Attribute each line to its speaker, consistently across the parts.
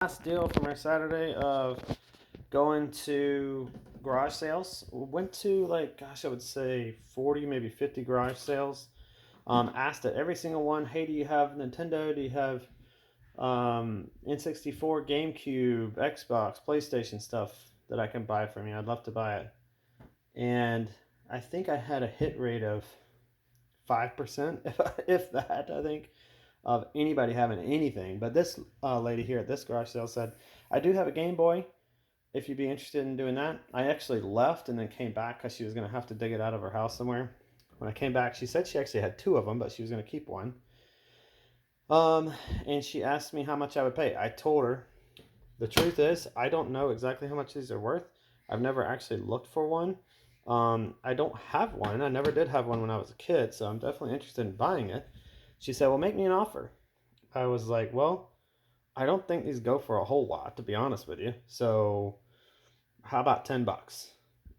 Speaker 1: Last deal from our Saturday of going to garage sales. We went to, like, gosh, I would say 40, maybe 50 garage sales. Asked at every single one, hey, do you have Nintendo? Do you have N64, GameCube, Xbox, PlayStation stuff that I can buy from you? I'd love to buy it. And I think I had a hit rate of 5%, if that, I think, of anybody having anything. But this lady here at this garage sale said, I do have a Game Boy if you'd be interested in doing that. I actually left and then came back because she was going to have to dig it out of her house somewhere. When I came back, she said she actually had two of them, but she was going to keep one. And she asked me how much I would pay. I told her, the truth is, I don't know exactly how much these are worth. I've never actually looked for one. I don't have one. I never did have one when I was a kid, so I'm definitely interested in buying it. She said, well, make me an offer. I was like, well, I don't think these go for a whole lot, to be honest with you. So how about $10?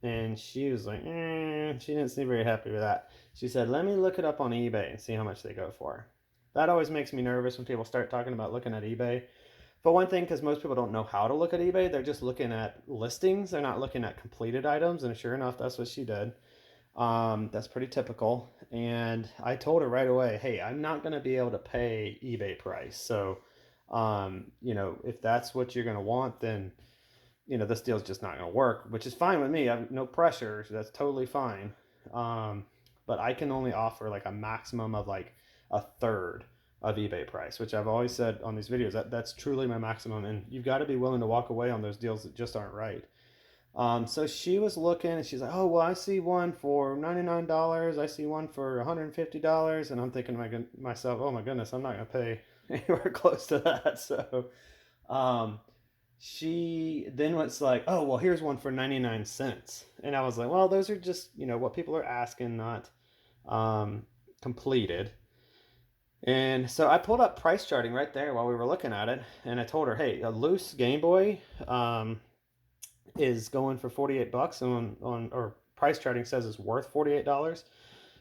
Speaker 1: And she was like, she didn't seem very happy with that. She said, let me look it up on eBay and see how much they go for. That always makes me nervous when people start talking about looking at eBay. For one thing, because most people don't know how to look at eBay, they're just looking at listings. They're not looking at completed items. And sure enough, that's what she did. That's pretty typical. And I told her right away, hey, I'm not going to be able to pay eBay price. So, if that's what you're going to want, then this deal's just not going to work, which is fine with me. I have no pressure. So that's totally fine. But I can only offer like a maximum of like a third of eBay price, which I've always said on these videos that's truly my maximum. And you've got to be willing to walk away on those deals that just aren't right. So she was looking and she's like, oh, well, I see one for $99. I see one for $150. And I'm thinking to myself, oh my goodness, I'm not going to pay anywhere close to that. So, she then was like, oh, well, here's one for 99 cents. And I was like, well, those are just, what people are asking, not completed. And so I pulled up price charting right there while we were looking at it. And I told her, hey, a loose Game Boy is going for $48 or price charting says it's worth $48.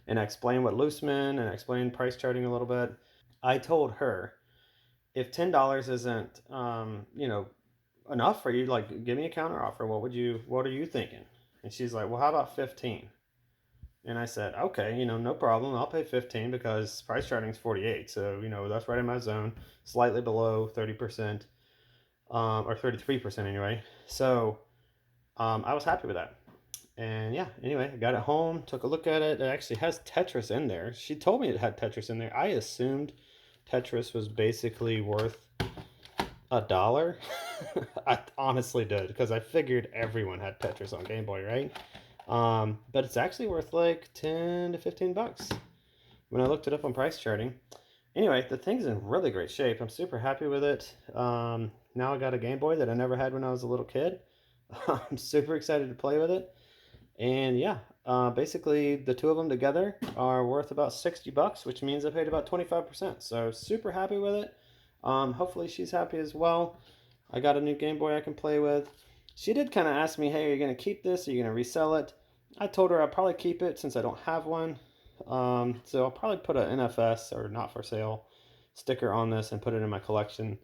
Speaker 1: And I explained what loose meant and I explained price charting a little bit. I told her, if $10 isn't, enough for you, like, give me a counter offer. What are you thinking? And she's like, well, how about 15? And I said, okay, no problem. I'll pay 15 because price charting is 48. So, that's right in my zone, slightly below 30%, or 33% anyway. So, I was happy with that. And yeah, anyway, I got it home, took a look at it. It actually has Tetris in there. She told me it had Tetris in there. I assumed Tetris was basically worth $1. I honestly did because I figured everyone had Tetris on Game Boy, right? But it's actually worth like 10 to 15 bucks when I looked it up on price charting. Anyway, the thing's in really great shape. I'm super happy with it. Now I got a Game Boy that I never had when I was a little kid. I'm super excited to play with it. And yeah, basically the two of them together are worth about 60 bucks, which means I paid about 25%. So super happy with it. Hopefully she's happy as well. I got a new Game Boy I can play with. She did kind of ask me, hey, are you going to keep this? Are you going to resell it? I told her I'll probably keep it since I don't have one. So I'll probably put an NFS or not for sale sticker on this and put it in my collection,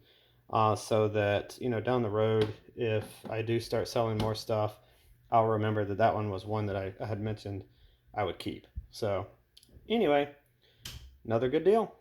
Speaker 1: so that, down the road, if I do start selling more stuff, I'll remember that one was one that I had mentioned I would keep. So anyway, another good deal.